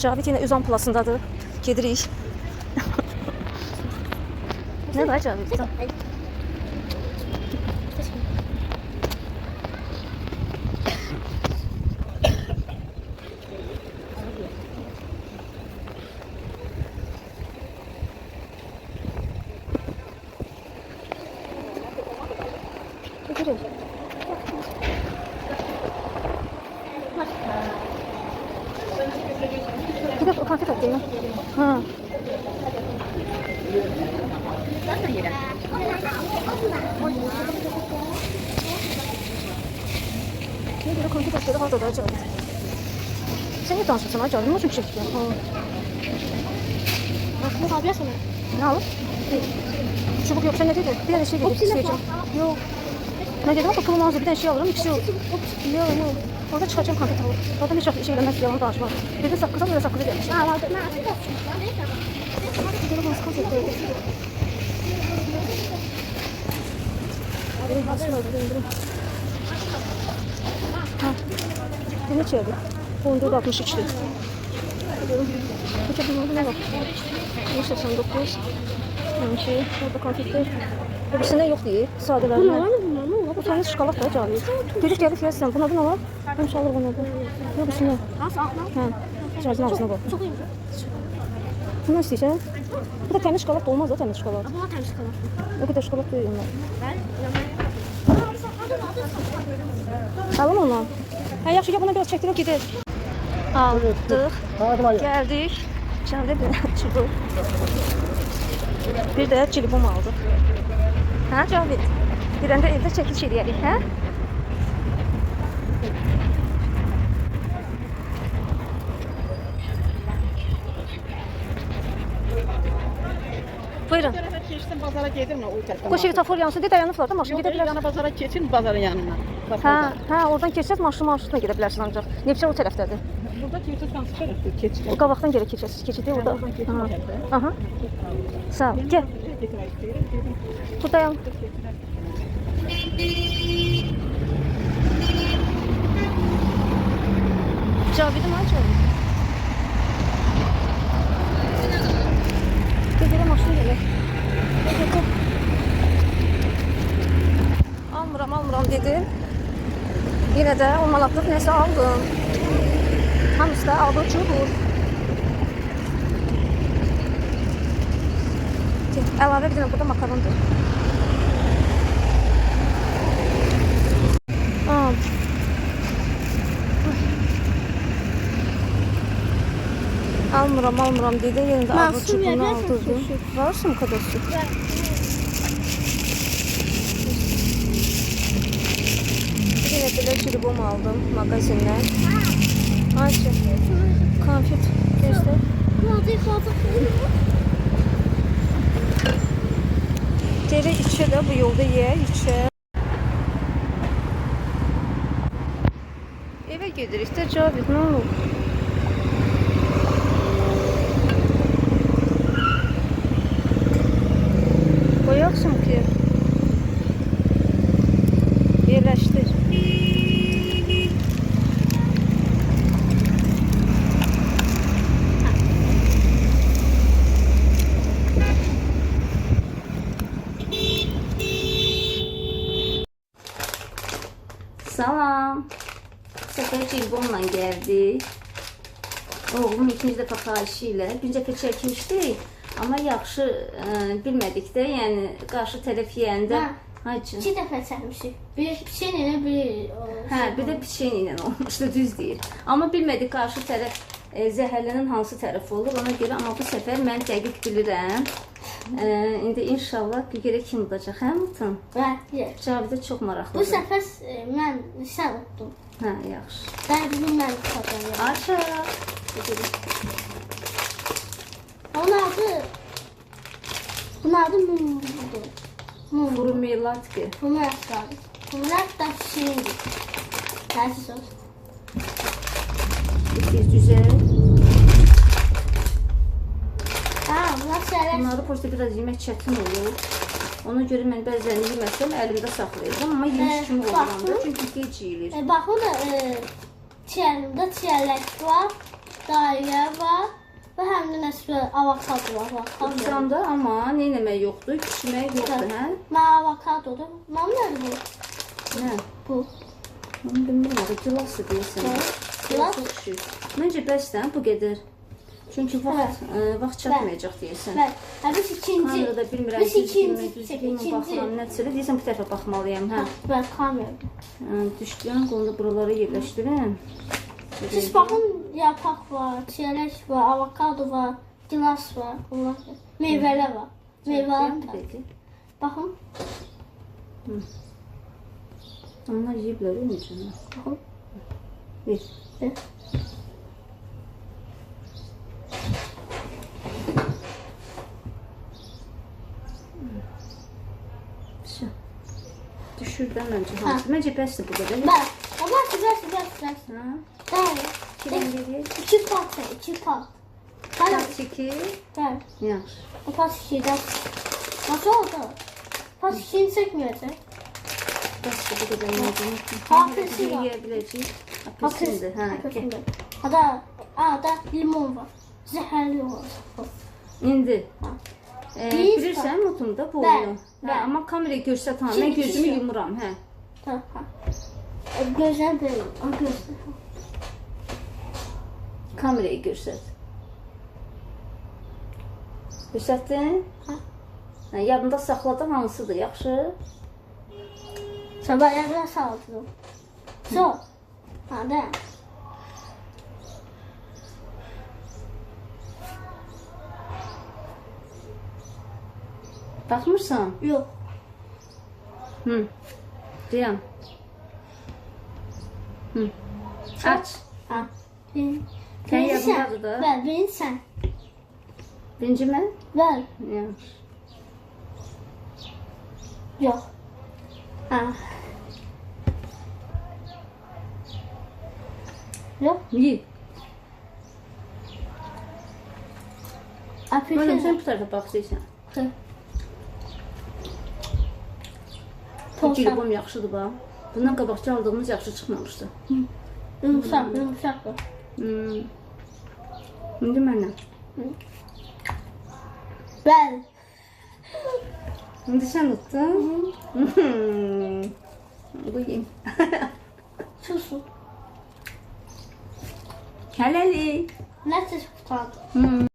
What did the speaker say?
Cavid yine Üzan Plus'ındadır. Gedirik. Ne var Cavid? Bir de konfet atayım. Ha. Ne böyle konfet atayım orada da acaba. Sen ne tanışırsın acaba? Ne için çekti? Bu abi sana. Ne alıp? Çubuk yok. Sen ne dedin? Bir tane şey dedi. Isteyeceğim. Yok. Ne dedim? Ama pulum ağzı bir tane şey alırım. İkisi yok. Yok. Orada çıkacağım konfet alıp. Orada hiç şey eləmək yalan danışma. Dedi sakızam ya sakızı gelmiş. Ha, vardı. Ben artık Gidelim nasıl konfet koydum. Benim basma öldürüm. Ha. Bu ne çeydi? 14.63'tü. Bu çabuk oldu ne bak? 189. Yani orada konfetler. Öbürsünden yok değil. Sadeler. bunlar mı bunlar mı? Bu tane şokolad da Cavid. Gelip fiyatsan. Buna var. Ben alır buna da. Yok üstüne. Nasıl atma? Ha. Cazın ağzına bak. Çok iyi. Bundan istəyirsən? Bu da təmiz şokolad da olmaz da təmiz şokolad. Buna temiz kalır. O kadar şokolad değil onlar. Ben Alın onu. Ha, yaxşı ki buna biraz çəkdirib gedək. Aldıq. Gəldik. Cavid çubuq. Bir də cilibom aldıq. Hə Cavid? Birəndə evdə çəkiliş edərik, hə? Buyurun. Geçtim pazara gedirme o tarafa. Bu svetofor yansı de dayanıblar da maşın Yok, gedə bilər. yana pazara geçin pazarın yanına. Hə, oradan keçəcəz maşınla gedə bilərsən ancaq. Neftçi o tərəfdədir. Burada geçirsen çıkarırsın keçin. O qabaqdan gələ keçəcəz. Keçidik orada. Aha. Sağ ol. Gəl. Bu dayan. Cavidim ha Cavid. Gələ maşın gəlir. Gəl. Almıram dedim. Yine de 10 manatlıq nəsə aldım. Hamısı da abur cubur. Əlavə bir dənə burada makarondur. Almıram dedi. Yine de abur cuburunu aldırdım. Varsa mı kadar süt? Yine belə cilibom aldım magazindən. Ayşe, konfet göster. Geri içe de bu yolda ye, içe. Eve gedirik də Cavid, ne olur? Koyaksın ki. Yerleştir. Salam. Səfər cilbomla gəldik. Oğlum ikinci dəfə xahişi ilə. Birinci dəfə çəkmişdik. Amma yaxşı bilmədik də, yəni qarşı tərəf yeyəndə. İki dəfə çəkmişik. Bir piçeynə, bir hə, bir də piçeynə olmuşdu, düz deyir. Amma bilmədik qarşı tərəf zəhərlənən hansı tərəf olur. Ona görə amma bu səfər mən dəqiq bilirəm. İndi inşallah bir görə kim olacaq, hə Mutun? Bəli. Cavidə çox maraqlıdır. Bu səfər mən sən utdum. Hə, yaxşı. Ben bunu mən tutacağım. Aşağı. Bunun adı mumdur. Kuru melatki. Murat abi. Murat da şirindir. Tersi sos. Güzel. Murat şerer. Bunları poşta biraz yemək çətin olur. Ona görə mən bəzən yeməsəm əlimdə saxlayacağım. Amma yemiş kimi olanda çünki gec yeyilir. Baxın, çiyəlində çiyələk var. dairə var və həm də nəsə avokado var. Avokado. Uçanda amma nə eləmək yoxdur, küçülmək yoxdur, hə? Mən avokadodur. Mənim nədir bu? Nə? Bu. Mən bilmirəm, o gilasdır deyirsən. Gilas? Çox şükür. Məncə bəsdən bu qədər. Çünki vaxt çatmayacaq deyirsən. Bəli. Hə, biz ikinci. Kamerada bilmirəm, Biz düzgünmü baxıram, nəticədə deyirsən bu tərəfə baxmalıyam, hə? Bəli, kamera. Düşdüyən qolda buraları yerləşdirin. Siz baxın, yarpaq var, çiyələk var, avokado var, gilas var, bunlar. Meyvələr var. Meyvələr var. Baxın. Onlar yeyiblər, necə? Baxın. Bir. Düşürdən məncə hansı? Məncə bəsdir bu qədər. Bəli. Bəs. Ha? Bəli. Kimin gedir? 2 parça, 2 part. Pat 2. Bəli. Yaxşı. O part 2-də. Nasıl oldu? Part 2-ni çəkməyəcək. Bəsdir bu qədər məncə. Apelsin var. Yeyə biləcək. Apelsindir, hə. Apelsindir. Ada limon var. Zəhərli var. İndi. Ha. Bilirsən notumda bu Bəli, oyunu. bəli. Amma kamerayı görsət ha. Mən Şimdi gözümü düşüyor. yumuram, hə. Tamam. Gözler böyle. Gözler. Kamerayı görsət. Görsətdin? Ha. Hə, yadında saxladın hansıdır, yaxşı? Sabah yerine saldım. So. Hadi. Baxmırsan? Yok. Hı. Deyəm. Hı. Aç. Ha. Sen yadındadır da. Ver, birini sen. Birinci mən? Ver. Yaxşı. Yok. Ha. Yok. Yi. Oğlum Apelsin. sən bu tərəfə baxsaysan. Hı. Bu Tosta. kilobum yaxşıdır bax. Bundan qabaqki aldığımız yaxşı çıxmamışdı. Yumuşak, yumuşak. İndi məndən. Ben. İndi sən tutdun. Bu yeyim. Susun. Hələlik. Nasıl tutalım?